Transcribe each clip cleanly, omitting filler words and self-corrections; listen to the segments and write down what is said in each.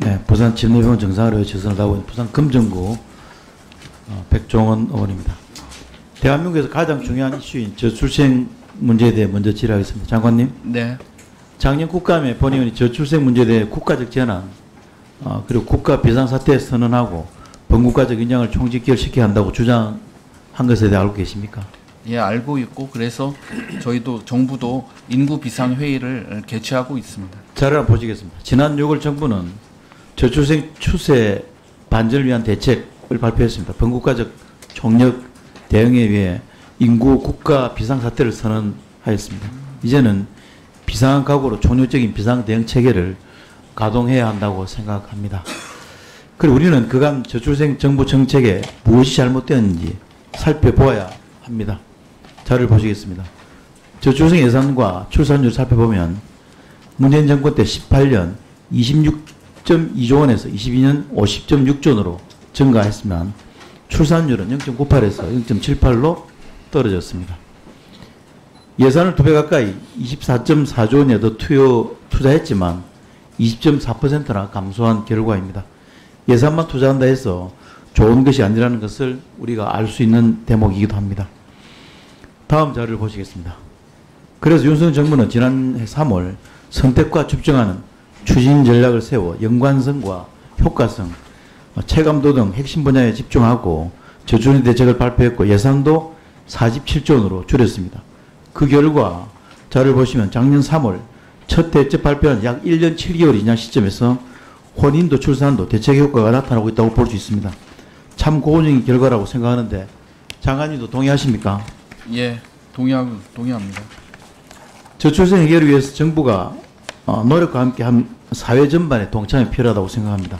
네, 부산 집내병원 정상으로 최선을 다하고 있는 부산 금정구 백종원 의원입니다. 대한민국에서 가장 중요한 이슈인 저출생 문제에 대해 먼저 질의하겠습니다. 장관님. 네. 작년 국감에 본의원이 저출생 문제에 대해 국가적 재난 그리고 국가 비상사태 선언하고 범국가적 인장을 총직결시켜야 한다고 주장한 것에 대해 알고 계십니까? 예, 알고 있고 그래서 저희도 정부도 인구 비상 회의를 개최하고 있습니다. 자료를 한번 보시겠습니다. 지난 6월 정부는 저출생 추세 반전을 위한 대책을 발표했습니다. 범국가적 총력 대응에 위해 인구 국가 비상사태를 선언하였습니다. 이제는 비상한 각오로 총력적인 비상 대응 체계를 가동해야 한다고 생각합니다. 그리고 우리는 그간 저출생 정부 정책에 무엇이 잘못되었는지 살펴보아야 합니다. 자료를 보시겠습니다. 저출생 예산과 출산율 살펴보면 문재인 정권 때 18년 26.2조 원에서 22년 50.6조 원으로 증가했지만 출산율은 0.98에서 0.78로 떨어졌습니다. 예산을 2배 가까이 24.4조 원에 더 투자했지만 20.4%나 감소한 결과입니다. 예산만 투자한다 해서 좋은 것이 아니라는 것을 우리가 알 수 있는 대목이기도 합니다. 다음 자료를 보시겠습니다. 그래서 윤석열 정부는 지난해 3월 선택과 집중하는 추진 전략을 세워 연관성과 효과성, 체감도 등 핵심 분야에 집중하고 저출생 대책을 발표했고 예산도 47조 원으로 줄였습니다. 그 결과 자료를 보시면 작년 3월 첫 대책 발표한 약 1년 7개월 이내 시점에서 혼인도 출산도 대책 효과가 나타나고 있다고 볼 수 있습니다. 참 고무적인 결과라고 생각하는데 장관님도 동의하십니까? 예, 동의합니다. 저출생 해결을 위해서 정부가 노력과 함께 한 사회 전반의 동참이 필요하다고 생각합니다.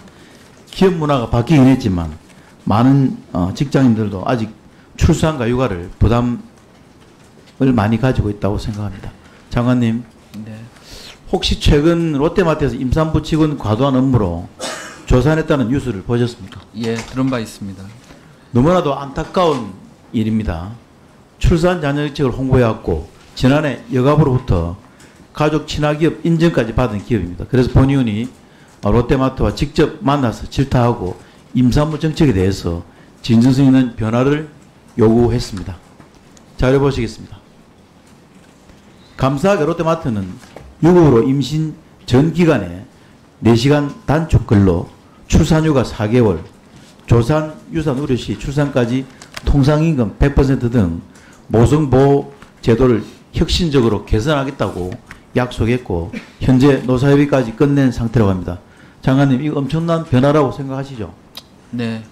기업 문화가 바뀌긴 했지만 많은 직장인들도 아직 출산과 육아를 부담을 많이 가지고 있다고 생각합니다. 장관님, 네. 혹시 최근 롯데마트에서 임산부 직원 과도한 업무로 조사했다는 뉴스를 보셨습니까? 예, 들은 바 있습니다. 너무나도 안타까운 일입니다. 출산 잔여 정책을 홍보해왔고 지난해 여가부로부터 가족 친화기업 인증까지 받은 기업입니다. 그래서 본 의원이 롯데마트와 직접 만나서 질타하고 임산부 정책에 대해서 진정성 있는 변화를 요구했습니다. 자료 보시겠습니다. 감사하게 롯데마트는 유급으로 임신 전 기간에 4시간 단축 근로, 출산휴가 4개월, 조산, 유산 우려 시 출산까지 통상임금 100% 등 모성보호 제도를 혁신적으로 개선하겠다고 약속했고 현재 노사협의까지 끝낸 상태라고 합니다. 장관님, 이거 엄청난 변화라고 생각하시죠? 네.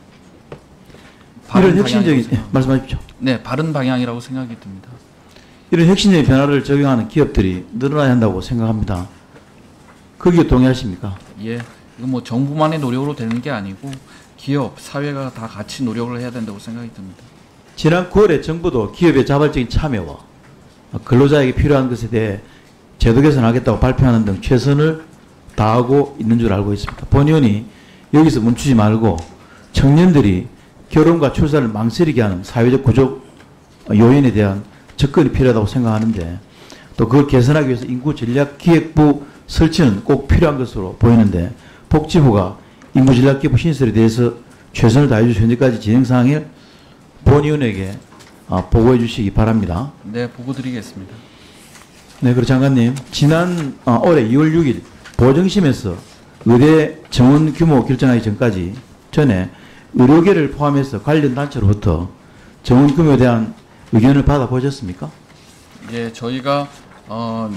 이런 혁신적인, 말씀하십시오. 네, 바른 방향이라고 생각이 듭니다. 이런 혁신적인 변화를 적용하는 기업들이 늘어나야 한다고 생각합니다. 거기에 동의하십니까? 예, 이거 뭐 정부만의 노력으로 되는 게 아니고 기업, 사회가 다 같이 노력을 해야 된다고 생각이 듭니다. 지난 9월에 정부도 기업의 자발적인 참여와 근로자에게 필요한 것에 대해 제도 개선하겠다고 발표하는 등 최선을 다하고 있는 줄 알고 있습니다. 본 의원이 여기서 멈추지 말고 청년들이 결혼과 출산을 망설이게 하는 사회적 구조 요인에 대한 접근이 필요하다고 생각하는데 또 그걸 개선하기 위해서 인구전략기획부 설치는 꼭 필요한 것으로 보이는데 복지부가 인구전략기획부 신설에 대해서 최선을 다해 주셔서 현재까지 진행 상황을 본 의원에게 보고해 주시기 바랍니다. 네, 보고 드리겠습니다. 네, 그리고 장관님, 지난 올해 2월 6일 보정심에서 의대 정원 규모 결정하기 전에 의료계를 포함해서 관련 단체로부터 정원 규모에 대한 의견을 받아보셨습니까? 예, 저희가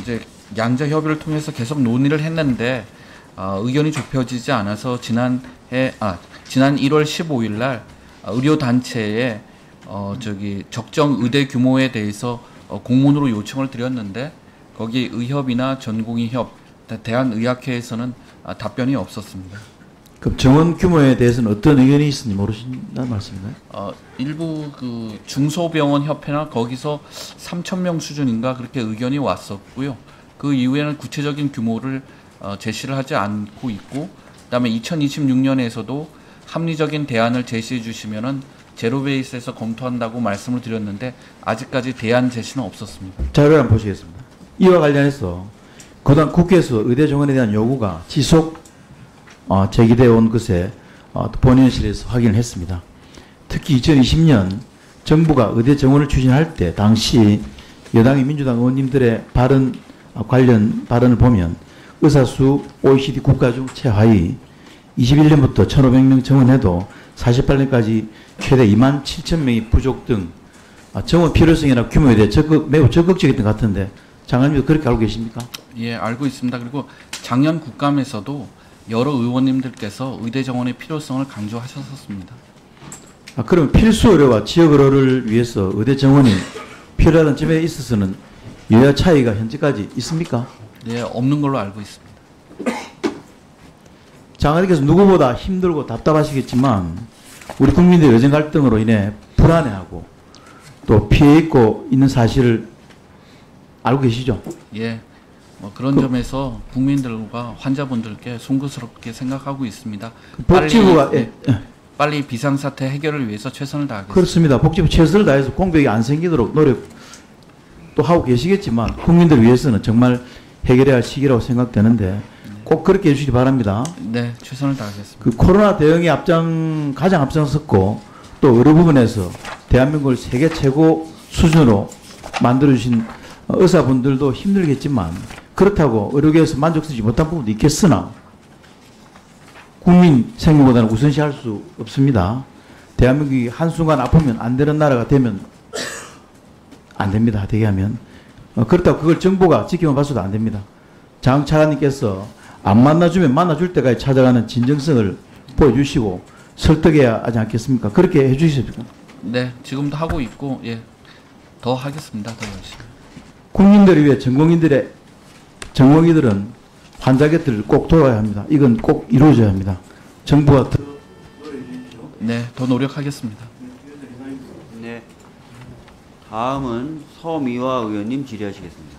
이제 양자 협의를 통해서 계속 논의를 했는데 의견이 좁혀지지 않아서 지난 1월 15일 날 의료 단체에 적정 의대 규모에 대해서 공문으로 요청을 드렸는데 거기 의협이나 전공의협, 대한의학회에서는 답변이 없었습니다. 그럼 정원 규모에 대해서는 어떤 의견이 있는지 모르신다는 말씀인가요? 일부 그 중소병원 협회나 거기서 3,000명 수준인가 그렇게 의견이 왔었고요. 그 이후에는 구체적인 규모를 제시를 하지 않고 있고, 그다음에 2026년에서도 합리적인 대안을 제시해 주시면은 제로베이스에서 검토한다고 말씀을 드렸는데 아직까지 대안 제시는 없었습니다. 자료를 한번 보시겠습니다. 이와 관련해서 그동안 국회에서 의대 정원에 대한 요구가 지속 제기되어 온 것에 본연실에서 확인을 했습니다. 특히 2020년 정부가 의대 정원을 추진할 때 당시 여당의 민주당 의원님들의 관련 발언을 보면 의사수 OECD 국가 중 최하위, 21년부터 1,500명 정원해도 48년까지 최대 27,000명이 부족 등 정원 필요성이나 규모에 대해 매우 적극적이었던 것 같은데 장관님도 그렇게 알고 계십니까? 예, 알고 있습니다. 그리고 작년 국감에서도 여러 의원님들께서 의대 정원의 필요성을 강조하셨었습니다. 그럼 필수 의료와 지역 의료를 위해서 의대 정원이 필요하다는 점에 있어서는 여야 차이가 현재까지 있습니까? 네, 없는 걸로 알고 있습니다. 장관님께서 누구보다 힘들고 답답하시겠지만 우리 국민들의 여정 갈등으로 인해 불안해하고 또 피해 입고 있는 사실을 알고 계시죠? 예, 그런 점에서 국민들과 환자분들께 송구스럽게 생각하고 있습니다. 복지부가 빨리 비상사태 해결을 위해서 최선을 다하겠습니다. 그렇습니다. 복지부 최선을 다해서 공백이 안 생기도록 노력 또 하고 계시겠지만 국민들을 위해서는 정말 해결해야 할 시기라고 생각되는데 꼭 그렇게 해주시기 바랍니다. 네, 최선을 다하겠습니다. 그 코로나 대응에 가장 앞장섰고 또 의료 부분에서 대한민국을 세계 최고 수준으로 만들어주신 의사분들도 힘들겠지만 그렇다고 의료계에서 만족스럽지 못한 부분도 있겠으나 국민 생명보다는 우선시할 수 없습니다. 대한민국이 한순간 아프면 안 되는 나라가 되면 안 됩니다. 되게 하면. 그렇다고 그걸 정부가 지켜만 봐서도 안 됩니다. 장 차관님께서 안 만나주면 만나줄 때까지 찾아가는 진정성을 보여주시고 설득해야 하지 않겠습니까? 그렇게 해주시십니까? 네, 지금도 하고 있고 예, 더 하겠습니다. 더 열심히. 국민들을 위해 전공의들은 환자 곁을 꼭 돌아야 합니다. 이건 꼭 이루어져야 합니다. 정부가 네, 더 노력하겠습니다. 네. 다음은 서미화 의원님 질의하시겠습니다.